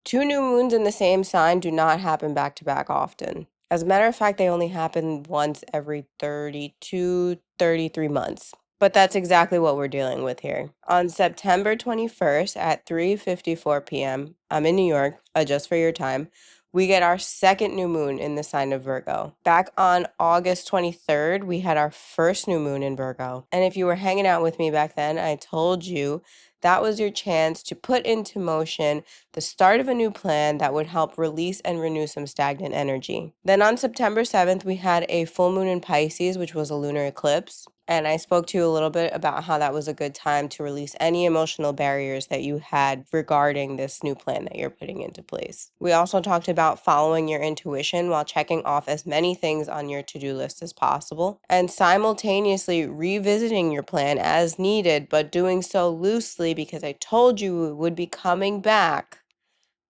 Two new moons in the same sign do not happen back to back often. As a matter of fact, they only happen once every 32, 33 months. But that's exactly what we're dealing with here. On September 21st at 3:54 p.m., I'm in New York, adjust for your time, we get our second new moon in the sign of Virgo. Back on August 23rd, we had our first new moon in Virgo. And if you were hanging out with me back then, I told you that was your chance to put into motion the start of a new plan that would help release and renew some stagnant energy. Then on September 7th, we had a full moon in Pisces, which was a lunar eclipse. And I spoke to you a little bit about how that was a good time to release any emotional barriers that you had regarding this new plan that you're putting into place. We also talked about following your intuition while checking off as many things on your to-do list as possible, and simultaneously revisiting your plan as needed, but doing so loosely because I told you we would be coming back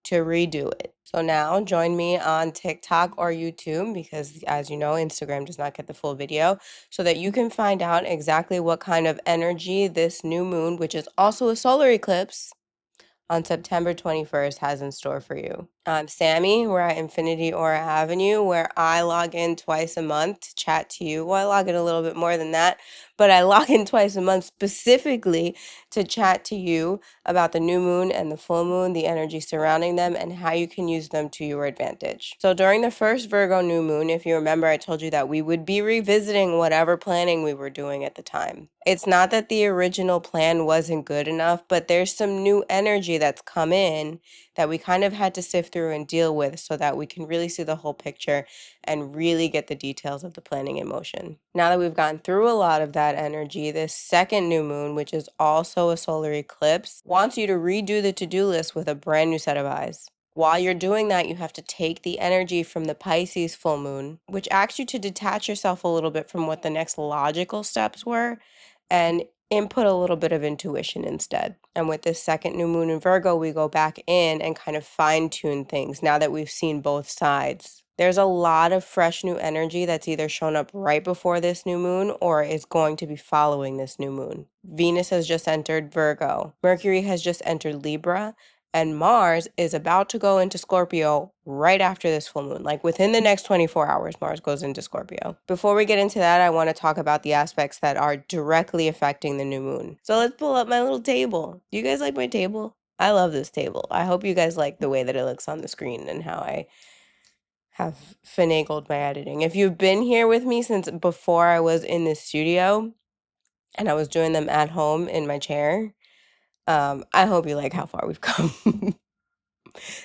to redo it. So now join me on TikTok or YouTube because, as you know, Instagram does not get the full video, so that you can find out exactly what kind of energy this new moon, which is also a solar eclipse, on September 21st has in store for you. I'm Sammy. We're at Infinity Aura Avenue, where I log in twice a month to chat to you. Well, I log in a little bit more than that, but I log in twice a month specifically to chat to you about the new moon and the full moon, the energy surrounding them, and how you can use them to your advantage. So during the first Virgo new moon, if you remember, I told you that we would be revisiting whatever planning we were doing at the time. It's not that the original plan wasn't good enough, but there's some new energy that's come in that we kind of had to sift through and deal with so that we can really see the whole picture and really get the details of the planning in motion. Now that we've gone through a lot of that energy, this second new moon, which is also a solar eclipse, wants you to redo the to-do list with a brand new set of eyes. While you're doing that, you have to take the energy from the Pisces full moon, which asks you to detach yourself a little bit from what the next logical steps were and input a little bit of intuition instead. And with this second new moon in Virgo, we go back in and kind of fine tune things now that we've seen both sides. There's a lot of fresh new energy that's either shown up right before this new moon or is going to be following this new moon. Venus has just entered Virgo. Mercury has just entered Libra. And Mars is about to go into Scorpio right after this full moon. Like within the next 24 hours, Mars goes into Scorpio. Before we get into that, I want to talk about the aspects that are directly affecting the new moon. So let's pull up my little table. Do you guys like my table? I love this table. I hope you guys like the way that it looks on the screen and how I have finagled my editing. If you've been here with me since before I was in the studio and I was doing them at home in my chair, I hope you like how far we've come.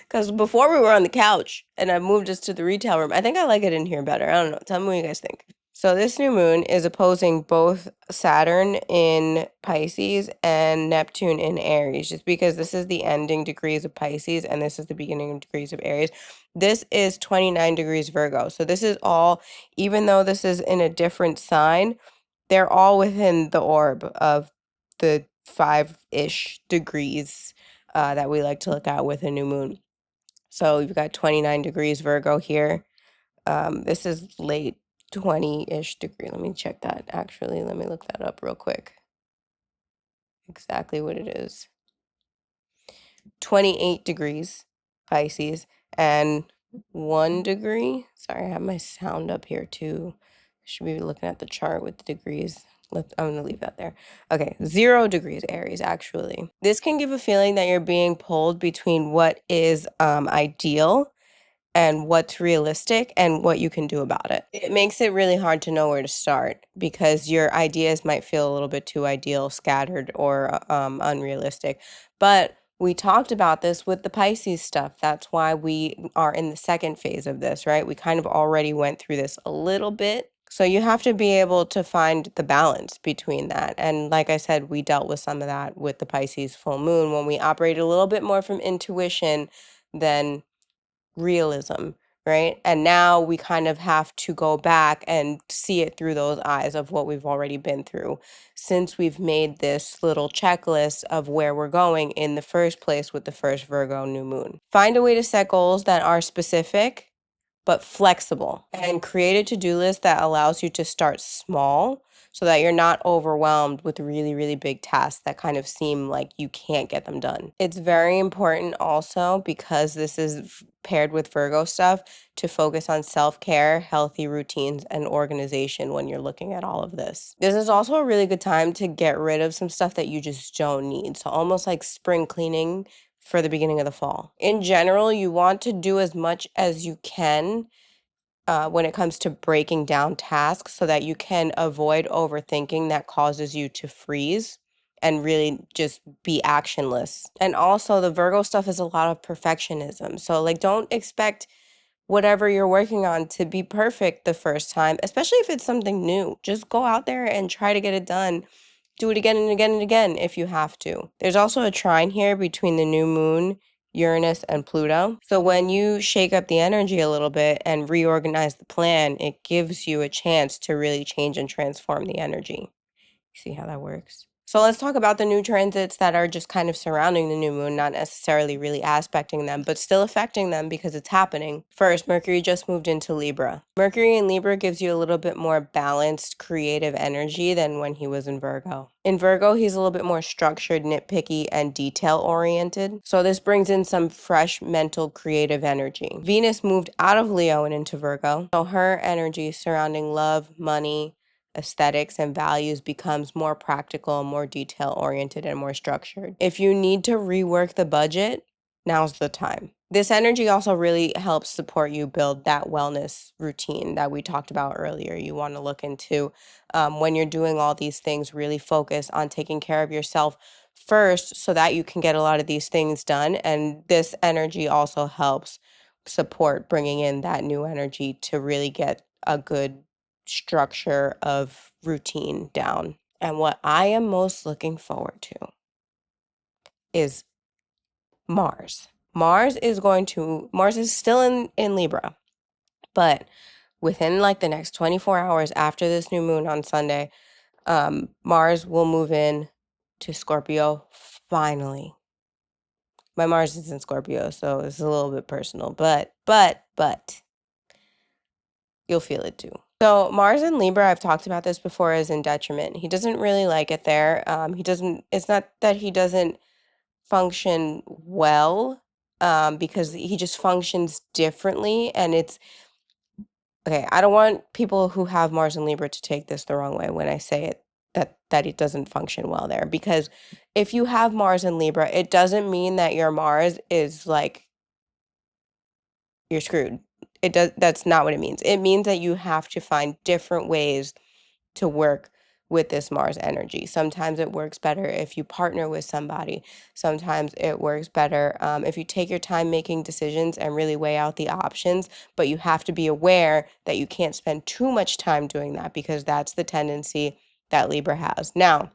Because before we were on the couch and I moved us to the retail room, I think I like it in here better. I don't know. Tell me what you guys think. So this new moon is opposing both Saturn in Pisces and Neptune in Aries, just because this is the ending degrees of Pisces and this is the beginning degrees of Aries. This is 29 degrees Virgo. So this is all, even though this is in a different sign, they're all within the orb of the 5-ish degrees that we like to look at with a new moon. So you've got 29 degrees Virgo here. This is late 20-ish degree. Let me check that. Actually, let me look that up real quick. Exactly what it is. 28 degrees Pisces and 1 degree. Sorry, I have my sound up here too. Should be looking at the chart with the degrees. I'm going to leave that there. Okay, 0 degrees Aries, actually. This can give a feeling that you're being pulled between what is ideal and what's realistic and what you can do about it. It makes it really hard to know where to start because your ideas might feel a little bit too ideal, scattered, or unrealistic. But we talked about this with the Pisces stuff. That's why we are in the second phase of this, right? We kind of already went through this a little bit. So you have to be able to find the balance between that. And like I said, we dealt with some of that with the Pisces full moon when we operated a little bit more from intuition than realism, right? And now we kind of have to go back and see it through those eyes of what we've already been through since we've made this little checklist of where we're going in the first place with the first Virgo new moon. Find a way to set goals that are specific, but flexible, and create a to-do list that allows you to start small so that you're not overwhelmed with really, really big tasks that kind of seem like you can't get them done. It's very important also, because this is paired with Virgo stuff, to focus on self-care, healthy routines, and organization when you're looking at all of this. This is also a really good time to get rid of some stuff that you just don't need. So almost like spring cleaning for the beginning of the fall. In general, you want to do as much as you can when it comes to breaking down tasks so that you can avoid overthinking that causes you to freeze and really just be actionless. And also, the Virgo stuff is a lot of perfectionism. So, like, don't expect whatever you're working on to be perfect the first time, especially if it's something new. Just go out there and try to get it done. Do it again and again and again if you have to. There's also a trine here between the new moon, Uranus, and Pluto. So when you shake up the energy a little bit and reorganize the plan, it gives you a chance to really change and transform the energy. See how that works? So let's talk about the new transits that are just kind of surrounding the new moon, not necessarily really aspecting them, but still affecting them because it's happening. First, Mercury just moved into Libra. Mercury in Libra gives you a little bit more balanced, creative energy than when he was in Virgo. In Virgo, he's a little bit more structured, nitpicky, and detail-oriented. So this brings in some fresh, mental, creative energy. Venus moved out of Leo and into Virgo. So her energy surrounding love, money, aesthetics, and values becomes more practical, more detail oriented, and more structured. If you need to rework the budget, now's the time. This energy also really helps support you build that wellness routine that we talked about earlier. You want to look into when you're doing all these things, really focus on taking care of yourself first so that you can get a lot of these things done. And this energy also helps support bringing in that new energy to really get a good structure of routine down. And what I am most looking forward to is Mars. Mars is still in Libra, but within like the next 24 hours after this new moon on Sunday, Mars will move in to Scorpio finally. My Mars is in Scorpio, so it's a little bit personal, but you'll feel it too. So Mars in Libra, I've talked about this before, is in detriment. He doesn't really like it there. It's not that he doesn't function well, because he just functions differently. And it's, okay, I don't want people who have Mars in Libra to take this the wrong way when I say it, that it doesn't function well there. Because if you have Mars in Libra, it doesn't mean that your Mars is like, you're screwed. That's not what it means. It means that you have to find different ways to work with this Mars energy. Sometimes it works better if you partner with somebody. Sometimes it works better if you take your time making decisions and really weigh out the options, but you have to be aware that you can't spend too much time doing that, because that's the tendency that Libra has. Now,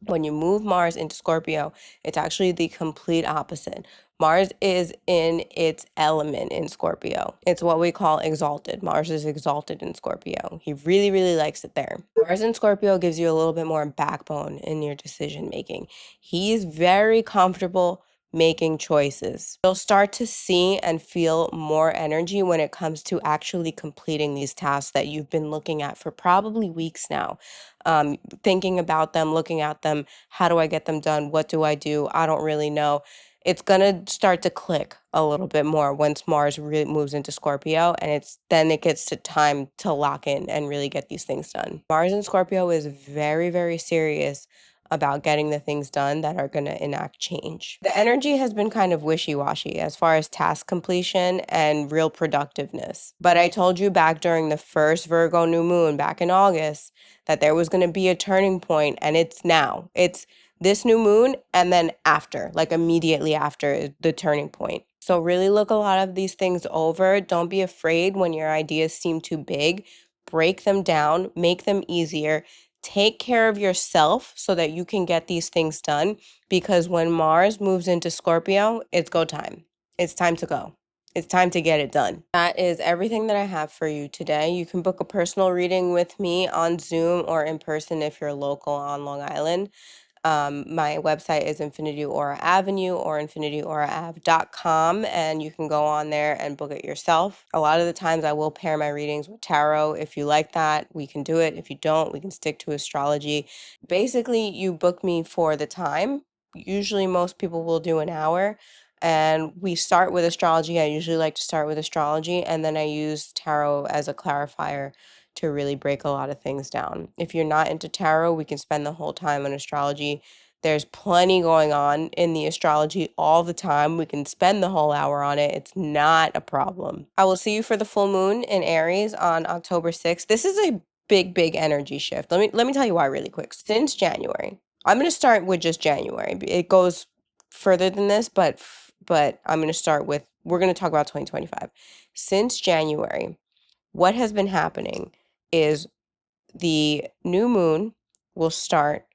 when you move Mars into Scorpio, it's actually the complete opposite. Mars is in its element in Scorpio. It's what we call exalted. Mars is exalted in Scorpio. He really, really likes it there. Mars in Scorpio gives you a little bit more backbone in your decision making. He's very comfortable making choices. You'll start to see and feel more energy when it comes to actually completing these tasks that you've been looking at for probably weeks now. Thinking about them, looking at them, how do I get them done? What do? I don't really know. It's gonna start to click a little bit more once Mars really moves into Scorpio, and then it gets to time to lock in and really get these things done. Mars in Scorpio is very, very serious about getting the things done that are going to enact change. The energy has been kind of wishy-washy as far as task completion and real productiveness. But I told you back during the first Virgo new moon back in August that there was going to be a turning point, and it's now. It's this new moon, and then after, like immediately after the turning point. So really look a lot of these things over. Don't be afraid when your ideas seem too big. Break them down, make them easier. Take care of yourself so that you can get these things done, because when Mars moves into Scorpio, it's go time. It's time to go. It's time to get it done. That is everything that I have for you today. You can book a personal reading with me on Zoom or in person if you're local on Long Island. My website is Infinity Aura Avenue or infinityauraav.com, and you can go on there and book it yourself. A lot of the times I will pair my readings with tarot. If you like that, we can do it. If you don't, we can stick to astrology. Basically, you book me for the time. Usually, most people will do an hour. And we start with astrology. I usually like to start with astrology, and then I use tarot as a clarifier to really break a lot of things down. If you're not into tarot, we can spend the whole time on astrology. There's plenty going on in the astrology all the time. We can spend the whole hour on it. It's not a problem. I will see you for the full moon in Aries on October 6th. This is a big, big energy shift. Let me tell you why really quick. Since January, I'm going to start with just January. It goes further than this, but I'm going to start with, we're going to talk about 2025. Since January, what has been happening is the new moon will start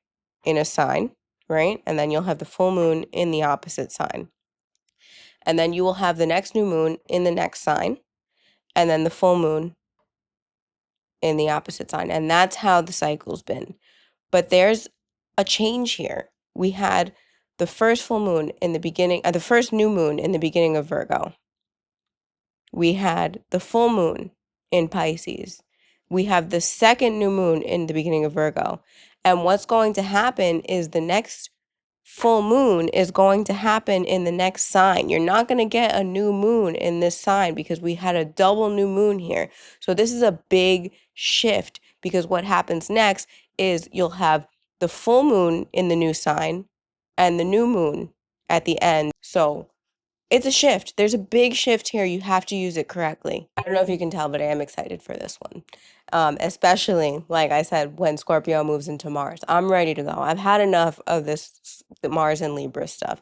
in a sign, right? And then you'll have the full moon in the opposite sign. And then you will have the next new moon in the next sign, and then the full moon in the opposite sign. And that's how the cycle's been. But there's a change here. We had the first full moon in the beginning, the first new moon in the beginning of Virgo. We had the full moon in Pisces. We have the second new moon in the beginning of Virgo. And what's going to happen is the next full moon is going to happen in the next sign. You're not going to get a new moon in this sign because we had a double new moon here. So this is a big shift because what happens next is you'll have the full moon in the new sign and the new moon at the end. So it's a shift. There's a big shift here. You have to use it correctly. I don't know if you can tell, but I am excited for this one. Especially, like I said, when Scorpio moves into Mars. I'm ready to go. I've had enough of this Mars and Libra stuff.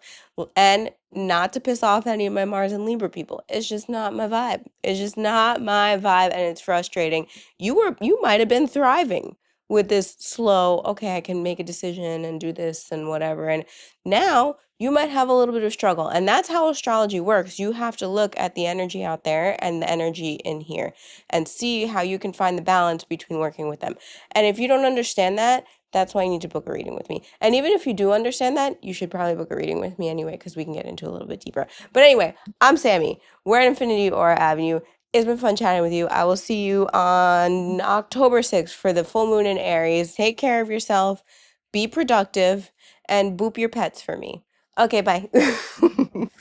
And not to piss off any of my Mars and Libra people. It's just not my vibe. It's just not my vibe, and it's frustrating. You might have been thriving with this slow, okay, I can make a decision and do this and whatever. And now you might have a little bit of struggle. And that's how astrology works. You have to look at the energy out there and the energy in here and see how you can find the balance between working with them. And if you don't understand that, that's why you need to book a reading with me. And even if you do understand that, you should probably book a reading with me anyway, because we can get into a little bit deeper. But anyway, I'm Sammy. We're at Infinity Aura Avenue. It's been fun chatting with you. I will see you on October 6th for the full moon in Aries. Take care of yourself, be productive, and boop your pets for me. Okay, bye.